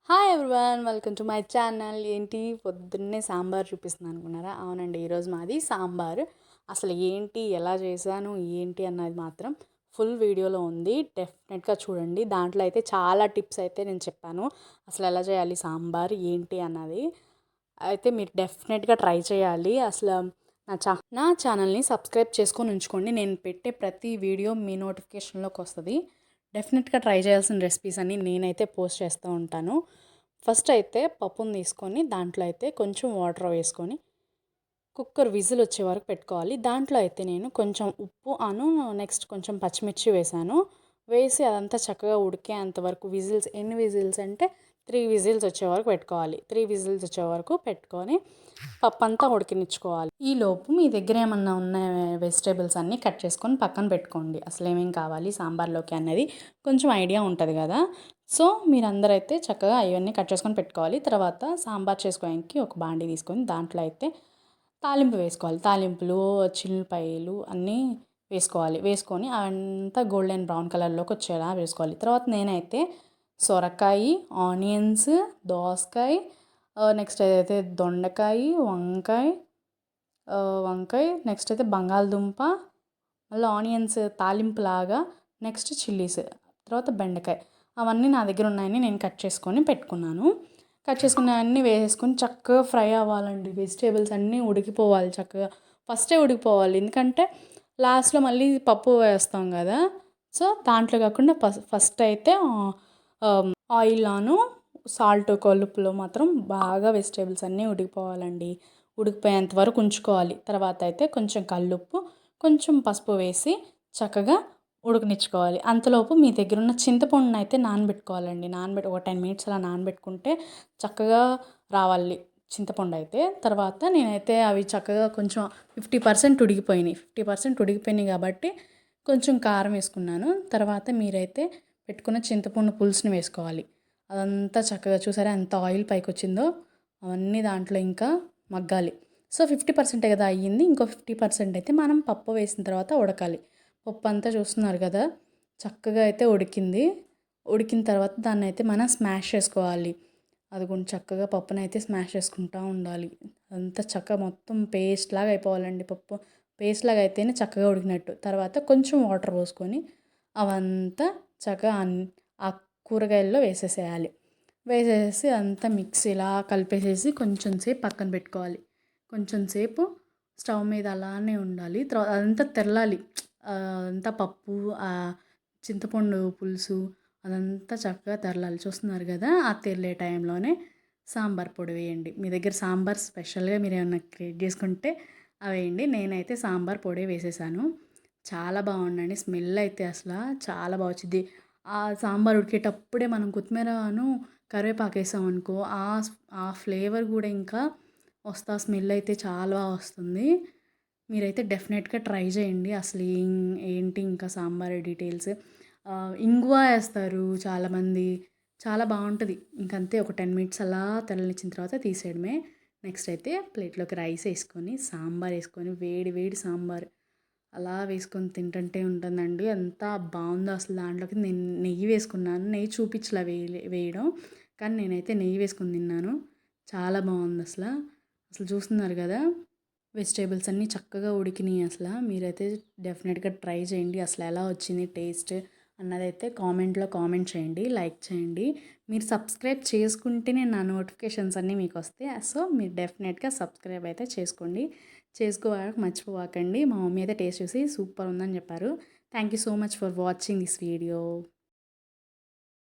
Hi everyone, welcome to my channel. ఏంటి పొద్దున్నే సాంబార్ చూపిస్తుంది అనుకున్నారా? అవునండి, ఈరోజు మాది సాంబార్. అసలు ఏంటి, ఎలా చేశాను, ఏంటి అన్నది మాత్రం ఫుల్ వీడియోలో ఉంది. డెఫినెట్గా చూడండి. దాంట్లో అయితే చాలా టిప్స్ అయితే నేను చెప్పాను, అసలు ఎలా చేయాలి సాంబార్ ఏంటి అన్నది. అయితే మీరు డెఫినెట్గా ట్రై చేయాలి. అసలు నా ఛానల్ని సబ్స్క్రైబ్ చేసుకొని ఉంచుకోండి. నేను పెట్టే ప్రతి వీడియో మీ నోటిఫికేషన్లోకి వస్తుంది. డెఫినెట్గా ట్రై చేయాల్సిన రెసిపీస్ అన్నీ నేనైతే పోస్ట్ చేస్తూ ఉంటాను. ఫస్ట్ అయితే పప్పును తీసుకొని దాంట్లో అయితే కొంచెం వాటర్ వేసుకొని కుక్కర్ విజిల్ వచ్చే వరకు పెట్టుకోవాలి. దాంట్లో అయితే నేను కొంచెం ఉప్పు నెక్స్ట్ కొంచెం పచ్చిమిర్చి వేసాను. వేసి అదంతా చక్కగా ఉడికేంత వరకు ఎన్ని విజిల్స్ అంటే 3 విజిల్స్ వచ్చే వరకు పెట్టుకోవాలి. 3 విజిల్స్ వచ్చే వరకు పెట్టుకొని పప్పు అంతా ఉడికినిచ్చుకోవాలి. ఈలోపు మీ దగ్గర ఏమన్నా ఉన్న వెజిటేబుల్స్ అన్నీ కట్ చేసుకొని పక్కన పెట్టుకోండి. అసలు ఏమేమి కావాలి సాంబార్లోకి అన్నది కొంచెం ఐడియా ఉంటుంది కదా. సో మీరందరైతే చక్కగా అవన్నీ కట్ చేసుకొని పెట్టుకోవాలి. తర్వాత సాంబార్ చేసుకోవడానికి ఒక బాండీ తీసుకొని దాంట్లో అయితే తాలింపు వేసుకోవాలి. తాలింపులు చిల్లిపాయలు అన్నీ వేసుకొని అవంతా గోల్డెన్ బ్రౌన్ కలర్లోకి వచ్చేలా వేసుకోవాలి. తర్వాత నేనైతే సొరకాయ, ఆనియన్స్, దోసకాయ, నెక్స్ట్ అయితే దొండకాయ, వంకాయ నెక్స్ట్ అయితే బంగాళదుంప, మళ్ళీ ఆనియన్స్ తాలింపు లాగా, నెక్స్ట్ చిల్లీస్, తర్వాత బెండకాయ, అవన్నీ నా దగ్గర ఉన్నాయని నేను కట్ చేసుకొని పెట్టుకున్నాను. కట్ చేసుకున్న అన్నీ వేసుకొని చక్కగా ఫ్రై అవ్వాలండి. వెజిటేబుల్స్ అన్నీ ఉడికిపోవాలి చక్కగా. ఫస్టే ఉడికిపోవాలి, ఎందుకంటే లాస్ట్లో మళ్ళీ పప్పు వేస్తాం కదా. సో దాంట్లో కాకుండా ఫస్ట్ అయితే ఆయిల్ సాల్ట్ కలుపులో మాత్రం బాగా వెజిటేబుల్స్ అన్నీ ఉడికిపోవాలండి. ఉడికిపోయేంత వరకు ఉంచుకోవాలి. తర్వాత అయితే కొంచెం కల్లుప్పు, కొంచెం పసుపు వేసి చక్కగా ఉడకనిచ్చుకోవాలి. అంతలోపు మీ దగ్గర ఉన్న చింతపండును అయితే నానబెట్టుకోవాలండి. ఒక 10 మినిట్స్ అలా నానబెట్టుకుంటే చక్కగా రావాలి చింతపండు అయితే. తర్వాత నేనైతే అవి చక్కగా కొంచెం 50% ఉడికిపోయినాయి కాబట్టి కొంచెం కారం వేసుకున్నాను. తర్వాత మీరైతే పెట్టుకున్న చింతపండు పులుసుని వేసుకోవాలి. అదంతా చక్కగా చూసారా ఎంత ఆయిల్ పైకి వచ్చిందో, అవన్నీ దాంట్లో ఇంకా మగ్గాలి. సో 50% కదా అయ్యింది, ఇంకో 50% అయితే మనం పప్పు వేసిన తర్వాత ఉడకాలి. పప్పు అంతా చూస్తున్నారు కదా చక్కగా అయితే ఉడికింది. ఉడికిన తర్వాత దాన్ని అయితే మనం స్మాష్ చేసుకోవాలి. అది కొంచెం చక్కగా పప్పునైతే అయితే స్మాష్ చేసుకుంటూ ఉండాలి. అంతా చక్కగా మొత్తం పేస్ట్ లాగా అయిపోవాలండి. పప్పు పేస్ట్ లాగా అయితేనే చక్కగా ఉడికినట్టు. తర్వాత కొంచెం వాటర్ పోసుకొని అవంతా చక్కగా ఆ కూరగాయల్లో వేసేసేయాలి. వేసేసి అంతా మిక్సీలా కలిపేసేసి కొంచెం సేపు పక్కన పెట్టుకోవాలి. కొంచెం సేపు స్టవ్ మీద అలానే ఉండాలి. తర్వాత అదంతా తెరలాలి. అంతా పప్పు, చింతపండు పులుసు అదంతా చక్కగా తెరలాలి. చూస్తున్నారు కదా, ఆ తెరలే టైంలోనే సాంబార్ పొడి వేయండి. మీ దగ్గర సాంబార్ స్పెషల్గా మీరు ఏమైనా క్రియేట్ చేసుకుంటే అవి వేయండి. నేనైతే సాంబార్ పొడి వేసేసాను. చాలా బాగుందండి. స్మెల్ అయితే అసలు చాలా బాగా వచ్చింది. ఆ సాంబార్ ఉడికేటప్పుడే మనం కొత్తిమీరను కరివేపాకు వేసాం అనుకో, ఆ ఫ్లేవర్ కూడా ఇంకా స్మెల్ అయితే చాలా బాగా వస్తుంది. మీరైతే డెఫినెట్గా ట్రై చేయండి. అసలు ఏంటి ఇంకా సాంబార్ డీటెయిల్స్, ఇంగువ వేస్తారు చాలామంది, చాలా బాగుంటుంది. ఇంకంతే ఒక 10 మినిట్స్ అలా తెల్లనిచ్చిన తర్వాత తీసేయడమే. నెక్స్ట్ అయితే ప్లేట్లోకి రైస్ వేసుకొని సాంబార్ వేసుకొని వేడి వేడి సాంబార్ అలా వేసుకొని తింటుంటే ఉంటుందండి. ఎంత బాగుందో అసలు. దాంట్లోకి నేను నెయ్యి వేసుకున్నాను. నెయ్యి చూపించలా వేయడం, కానీ నేనైతే నెయ్యి వేసుకొని తిన్నాను. చాలా బాగుంది అసలు. చూస్తున్నారు కదా, వెజిటేబుల్స్ అన్నీ చక్కగా ఉడికినాయి. అసలు మీరైతే డెఫినెట్గా ట్రై చేయండి. అసలు ఎలా వచ్చింది టేస్ట్ అన్నదైతే కామెంట్ చేయండి, లైక్ చేయండి. మీరు సబ్స్క్రైబ్ చేసుకుంటేనే నా నోటిఫికేషన్స్ అన్నీ మీకు వస్తాయి. సో మీరు డెఫినెట్గా సబ్స్క్రైబ్ అయితే చేసుకోవడానికి మర్చిపోకండి. మా మమ్మీ అయితే టేస్ట్ చూసి సూపర్ ఉందని చెప్పారు. Thank you so much for watching this video.